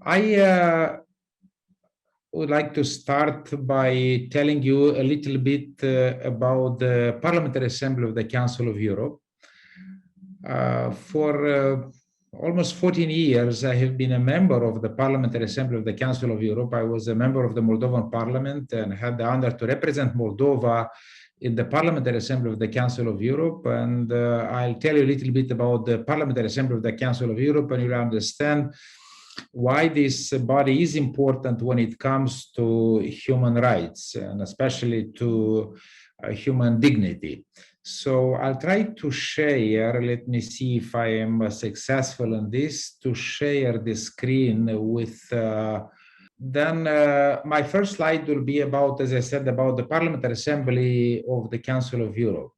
I would like to start by telling you a little bit about the Parliamentary Assembly of the Council of Europe. For almost 14 years, I have been a member of the Parliamentary Assembly of the Council of Europe. I was a member of the Moldovan Parliament and had the honor to represent Moldova in the Parliamentary Assembly of the Council of Europe. And I'll tell you a little bit about the Parliamentary Assembly of the Council of Europe, and you'll understand why this body is important when it comes to human rights, and especially to human dignity. So I'll try to share, let me see if I am successful in this, to share the screen with, then my first slide will be about, as I said, about the Parliamentary Assembly of the Council of Europe.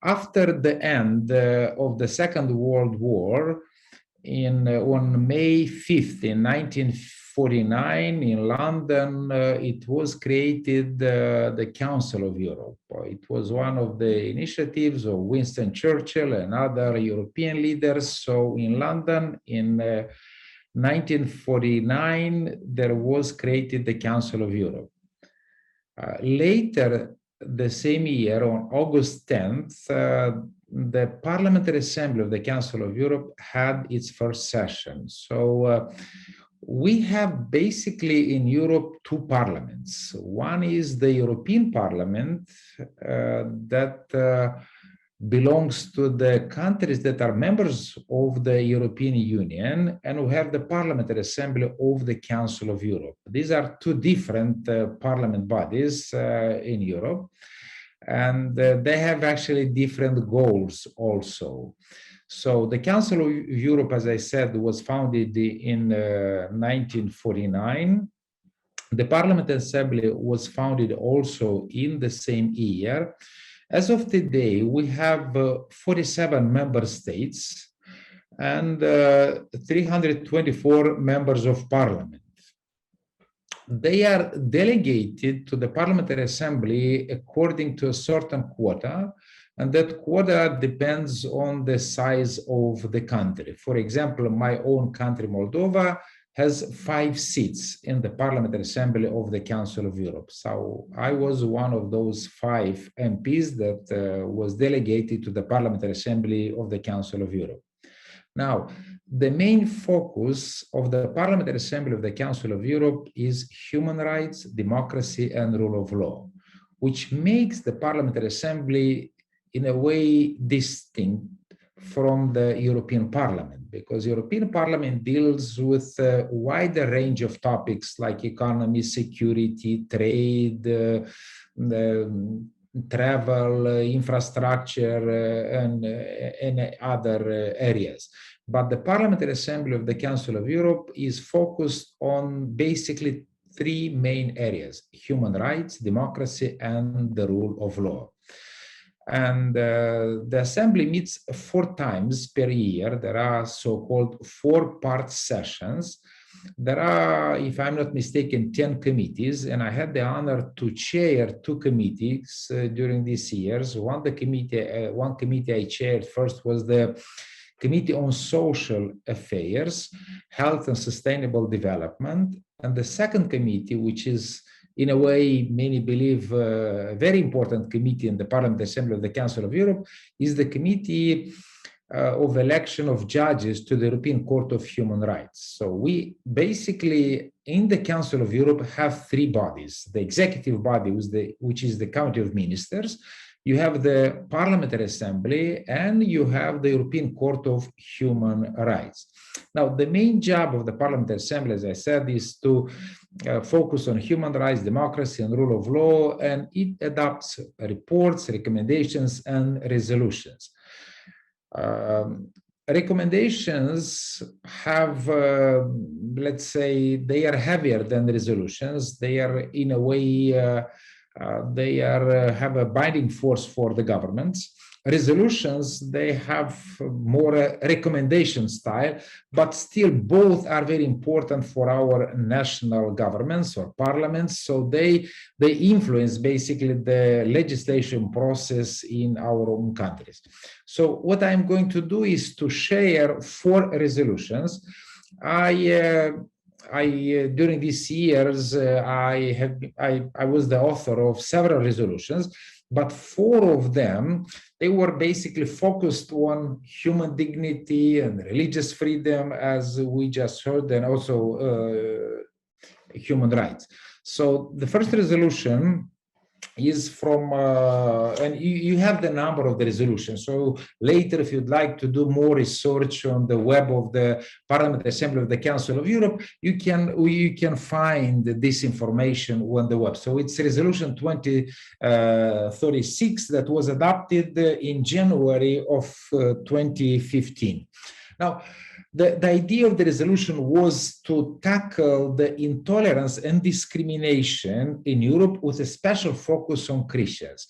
After the end of the Second World War, on May 5th in 1949 in London, it was created the Council of Europe. It was one of the initiatives of Winston Churchill and other European leaders. So in London in 1949, there was created the Council of Europe. Later, the same year, on August 10th, the Parliamentary Assembly of the Council of Europe had its first session. So we have basically in Europe two parliaments. One is the European Parliament that belongs to the countries that are members of the European Union, and we have the Parliamentary Assembly of the Council of Europe. These are two different parliament bodies in Europe, and they have actually different goals also. So the Council of Europe, as I said, was founded in 1949. The Parliamentary Assembly was founded also in the same year. As of today, we have 47 member states and 324 members of parliament. They are delegated to the Parliamentary Assembly according to a certain quota, and that quota depends on the size of the country. For example, my own country, Moldova, has 5 seats in the Parliamentary Assembly of the Council of Europe. So I was one of those 5 MPs that was delegated to the Parliamentary Assembly of the Council of Europe. Now, the main focus of the Parliamentary Assembly of the Council of Europe is human rights, democracy, and rule of law, which makes the Parliamentary Assembly in a way distinct from the European Parliament, because European Parliament deals with a wider range of topics like economy, security, trade, travel, infrastructure, and other areas. But the Parliamentary Assembly of the Council of Europe is focused on basically 3 main areas: human rights, democracy, and the rule of law. And the Assembly meets 4 times per year. There are so-called 4-part sessions. There are, if I'm not mistaken, 10 committees, and I had the honor to chair 2 committees during these years. One committee I chaired first was the Committee on Social Affairs, Health and Sustainable Development, and the second committee, which is in a way, many believe a very important committee in the Parliamentary Assembly of the Council of Europe, is the Committee of Election of Judges to the European Court of Human Rights. So we basically, in the Council of Europe, have 3 bodies. The executive body, which is the Council of Ministers, you have the Parliamentary Assembly, and you have the European Court of Human Rights. Now, the main job of the Parliamentary Assembly, as I said, is to focus on human rights, democracy, and rule of law, and it adopts reports, recommendations, and resolutions. Recommendations have, let's say, they are heavier than resolutions. They are, in a way, have a binding force for the governments. Resolutions, they have more recommendation style, but still both are very important for our national governments or parliaments. So they influence basically the legislation process in our own countries. So what I'm going to do is to share 4 resolutions. During these years, I was the author of several resolutions, but 4 of them, they were basically focused on human dignity and religious freedom, as we just heard, and also human rights. So the first resolution is from, and you have the number of the resolution. So later, if you'd like to do more research on the web of the Parliamentary Assembly of the Council of Europe, you can find this information on the web. So it's Resolution 2036 that was adopted in January of 2015. Now, the idea of the resolution was to tackle the intolerance and discrimination in Europe with a special focus on Christians.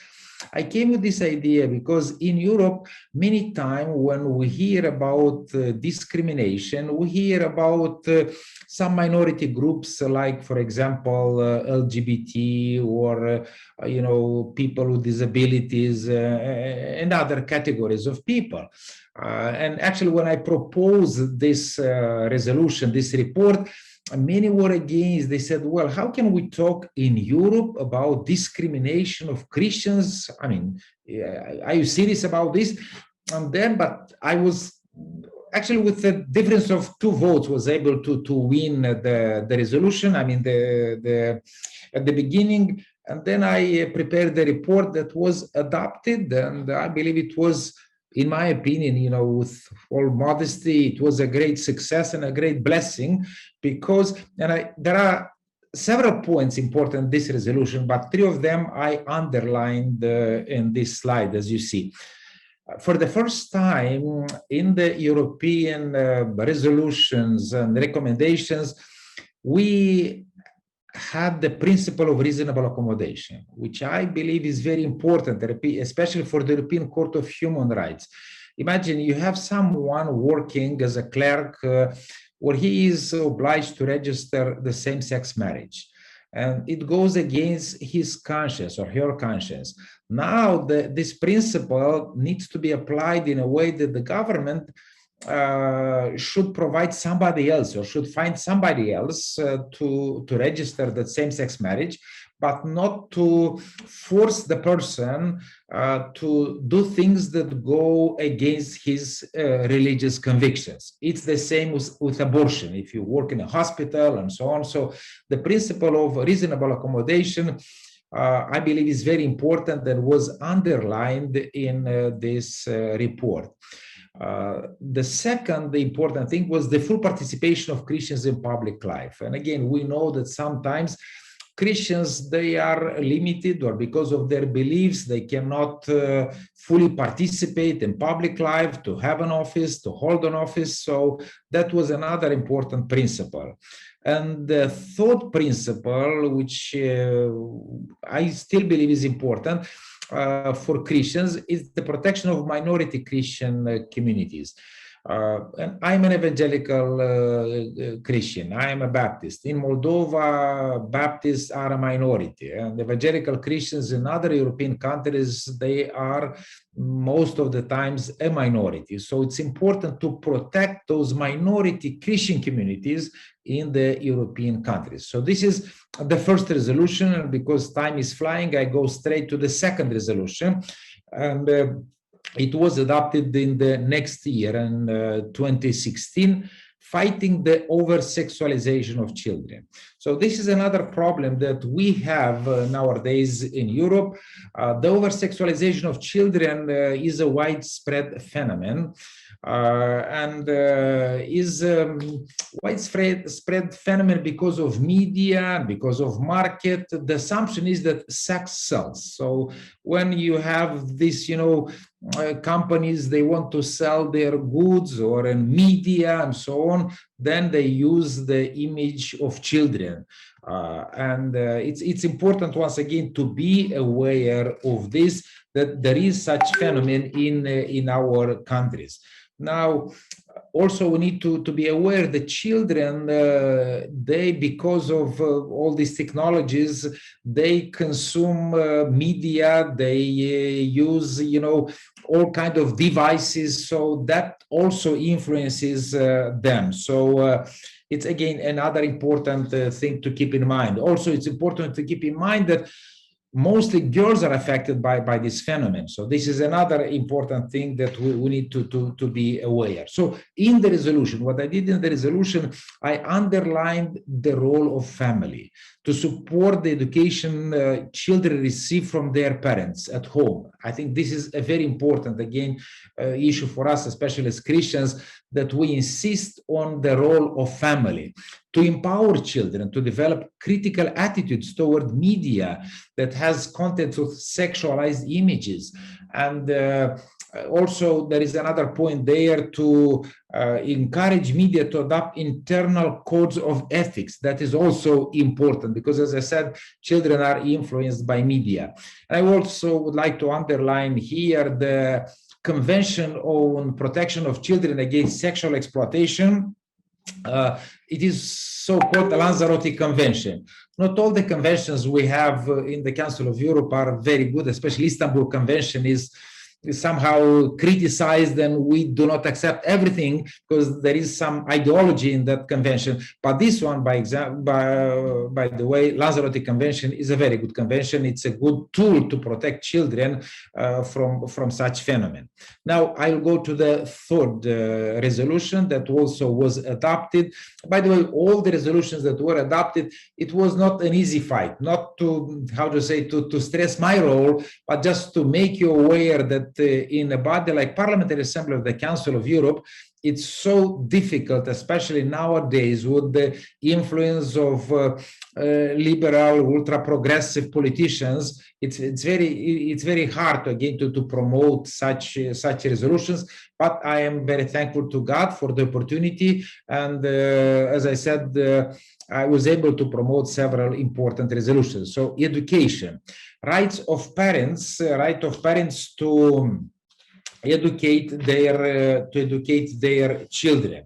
I came with this idea because in Europe, many times when we hear about discrimination, we hear about some minority groups like, for example, LGBT or, people with disabilities and other categories of people. And actually, when I proposed this resolution, this report, many were against. They said, well, how can we talk in Europe about discrimination of Christians? I mean, are you serious about this? And then, but I was actually, with the difference of 2 votes, was able to win the resolution. I mean, at the beginning, and then I prepared the report that was adopted, and I believe it was, in my opinion, with all modesty, it was a great success and a great blessing, because, there are several points important in this resolution, but 3 of them I underlined in this slide, as you see. For the first time in the European resolutions and recommendations, we had the principle of reasonable accommodation, which I believe is very important, especially for the European Court of Human Rights. Imagine you have someone working as a clerk where he is obliged to register the same-sex marriage, and it goes against his conscience or her conscience. Now, this principle needs to be applied in a way that the government should provide somebody else, or should find somebody else to register that same-sex marriage, but not to force the person to do things that go against his religious convictions. It's the same with abortion, if you work in a hospital and so on. So the principle of reasonable accommodation, I believe, is very important and was underlined in this report. The second important thing was the full participation of Christians in public life. And again, we know that sometimes Christians, they are limited, or because of their beliefs, they cannot fully participate in public life, to have an office, to hold an office. So that was another important principle. And the third principle, which I still believe is important for Christians, is the protection of minority Christian communities. And I'm an evangelical Christian. I am a Baptist. In Moldova, Baptists are a minority, and evangelical Christians in other European countries, they are most of the times a minority. So it's important to protect those minority Christian communities in the European countries. So this is the first resolution, and because time is flying, I go straight to the second resolution. And it was adopted in the next year, in 2016, fighting the over-sexualization of children. So this is another problem that we have nowadays in Europe. The over-sexualization of children is a widespread phenomenon. And is widespread phenomenon because of media, because of market. The assumption is that sex sells. So when you have this, companies, they want to sell their goods or in media and so on, then they use the image of children. And it's important, once again, to be aware of this, that there is such phenomenon in our countries. Now, also we need to be aware that children, they, because of all these technologies, they consume media, they use, all kind of devices, so that also influences them. So it's again another important thing to keep in mind. Also, it's important to keep in mind that mostly girls are affected by this phenomenon. So this is another important thing that we need to be aware. So in the resolution, what I did in the resolution, I underlined the role of family to support the education children receive from their parents at home. I think this is a very important, again, issue for us, especially as Christians, that we insist on the role of family to empower children to develop critical attitudes toward media that has content of sexualized images. And also there is another point there to encourage media to adopt internal codes of ethics. That is also important because, as I said, children are influenced by media. And I also would like to underline here the Convention on Protection of Children Against Sexual Exploitation. It is so-called the Lanzarote Convention. Not all the conventions we have in the Council of Europe are very good, especially Istanbul Convention is somehow criticized, and we do not accept everything because there is some ideology in that convention. But this one, by the way, Lanzarote Convention is a very good convention. It's a good tool to protect children from such phenomenon. Now I'll go to the third resolution that also was adopted. By the way, all the resolutions that were adopted, it was not an easy fight, not to, how to say, to stress my role, but just to make you aware that in a body like Parliamentary Assembly of the Council of Europe, it's so difficult, especially nowadays with the influence of liberal, ultra-progressive politicians. It's very hard again to promote such resolutions. But I am very thankful to God for the opportunity, and as I said, I was able to promote several important resolutions. So education, rights of parents, right of parents to educate their children.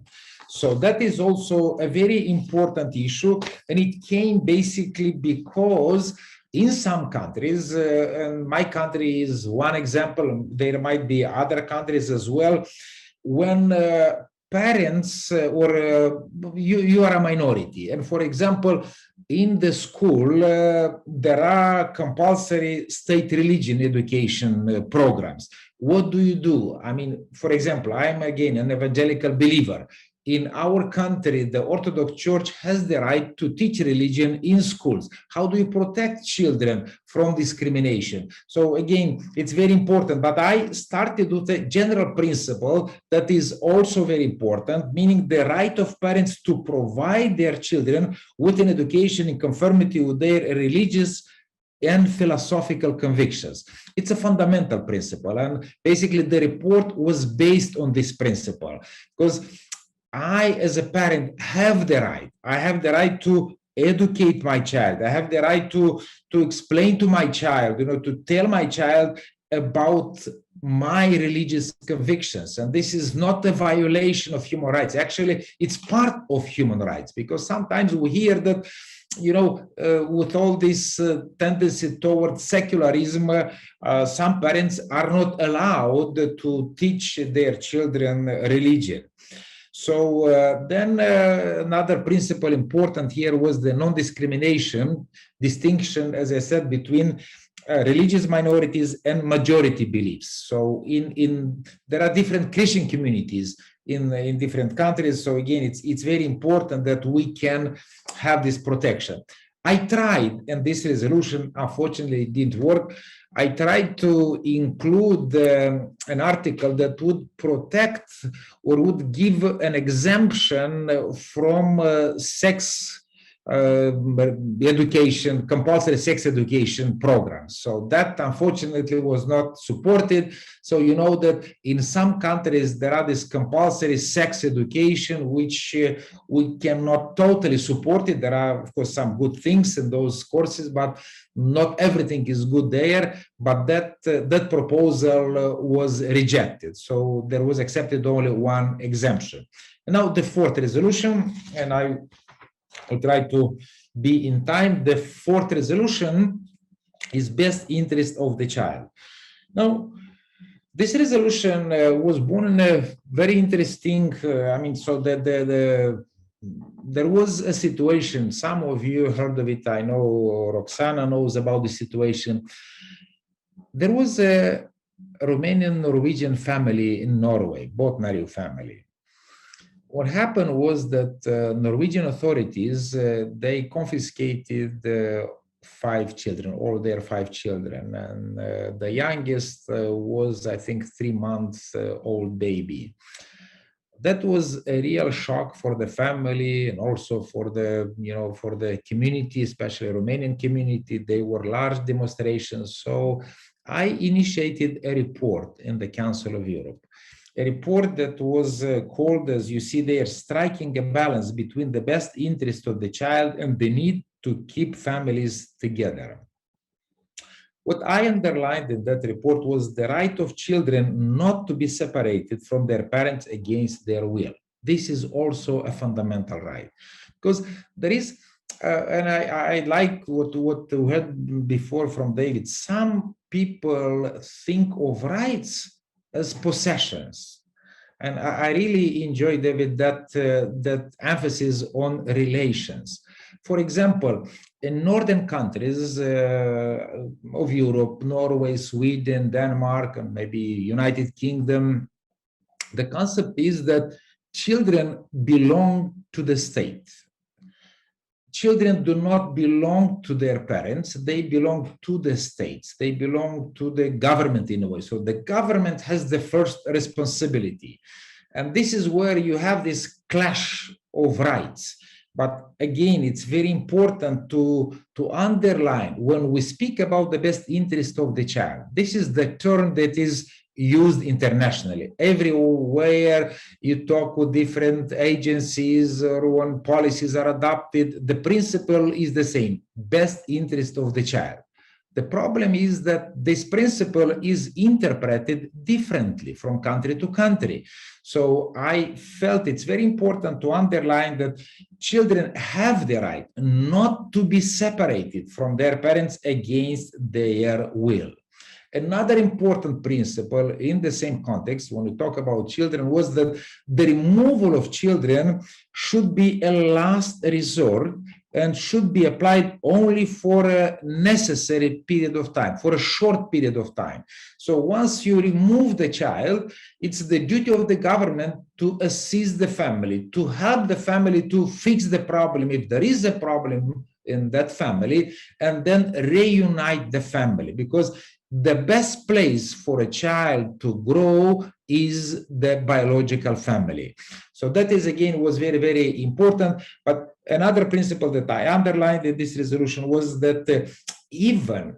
So that is also a very important issue, and it came basically because in some countries, and my country is one example, there might be other countries as well, when parents or you are a minority, and for example, in the school, there are compulsory state religion education programs. What do you do? I mean, for example, I am again an evangelical believer. In our country, the Orthodox Church has the right to teach religion in schools. How do you protect children from discrimination? So again, it's very important, but I started with a general principle that is also very important, meaning the right of parents to provide their children with an education in conformity with their religious and philosophical convictions. It's a fundamental principle, and basically the report was based on this principle, because I, as a parent, have the right. I have the right to educate my child. I have the right to explain to my child, to tell my child about my religious convictions. And this is not a violation of human rights. Actually, it's part of human rights, because sometimes we hear that, with all this tendency towards secularism, some parents are not allowed to teach their children religion. So then another principle important here was the non-discrimination distinction, as I said, between religious minorities and majority beliefs. So there are different Christian communities in different countries. So again, it's very important that we can have this protection. I tried, and this resolution unfortunately didn't work, I tried to include an article that would protect or would give an exemption from sex education, compulsory sex education programs. So that unfortunately was not supported. So you know that in some countries there are this compulsory sex education, which we cannot totally support it. There are, of course, some good things in those courses, but not everything is good there. But that proposal was rejected. So there was accepted only one exemption. And now the fourth resolution, and I'll try to be in time. The fourth resolution is best interest of the child. Now, this resolution was born in a very interesting, so there was a situation, some of you heard of it, I know Roxana knows about the situation. There was a Romanian-Norwegian family in Norway, Botnariu family. What happened was that Norwegian authorities, they confiscated 5 children, all their 5 children. And the youngest was, I think, 3-month-old baby. That was a real shock for the family and also for the, for the community, especially Romanian community. They were large demonstrations. So I initiated a report in the Council of Europe. A report that was called, as you see there, striking a balance between the best interest of the child and the need to keep families together. What I underlined in that report was the right of children not to be separated from their parents against their will. This is also a fundamental right, because there is, and I like what we heard before from David, some people think of rights as possessions. And I really enjoy, David, that emphasis on relations. For example, in northern countries of Europe, Norway, Sweden, Denmark, and maybe United Kingdom, the concept is that children belong to the state. Children do not belong to their parents, they belong to the states, they belong to the government in a way. So the government has the first responsibility. And this is where you have this clash of rights. But again, it's very important to underline when we speak about the best interest of the child. This is the term that is used internationally. Everywhere you talk with different agencies or when policies are adopted, the principle is the same, best interest of the child. The problem is that this principle is interpreted differently from country to country. So I felt it's very important to underline that children have the right not to be separated from their parents against their will. Another important principle in the same context, when we talk about children, was that the removal of children should be a last resort and should be applied only for a necessary period of time, for a short period of time. So once you remove the child, it's the duty of the government to assist the family, to help the family to fix the problem if there is a problem in that family, and then reunite the family, because the best place for a child to grow is the biological family. So that is, again, was very, very important. But another principle that I underlined in this resolution was that even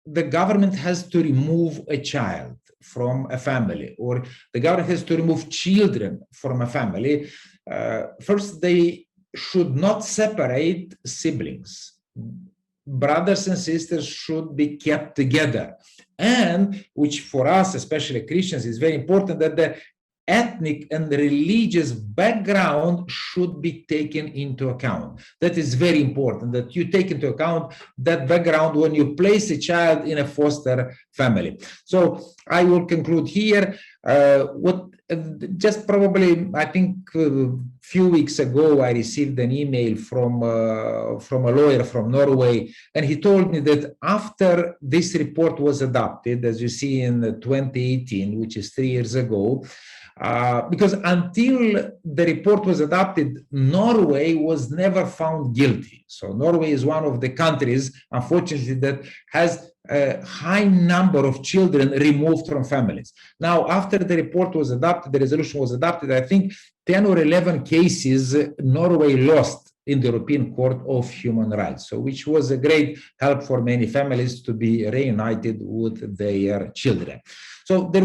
the government has to remove a child from a family, or the government has to remove children from a family. First, they should not separate siblings. Brothers and sisters should be kept together. And which for us, especially Christians, is very important, that the ethnic and religious background should be taken into account. That is very important, that you take into account that background when you place a child in a foster family. So I will conclude here. Just probably, I think a few weeks ago, I received an email from a lawyer from Norway, and he told me that after this report was adopted, as you see in 2018, which is 3 years ago, because until the report was adopted, Norway was never found guilty. So Norway is one of the countries, unfortunately, that has a high number of children removed from families. Now, after the report was adopted, the resolution was adopted, I think 10 or 11 cases Norway lost in the European Court of Human Rights, so which was a great help for many families to be reunited with their children. So there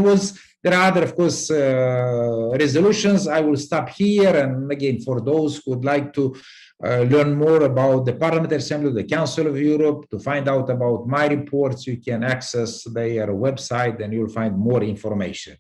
are other, of course, resolutions. I will stop here, and again, for those who would like to learn more about the Parliamentary Assembly of the Council of Europe, to find out about my reports, you can access their website and you'll find more information.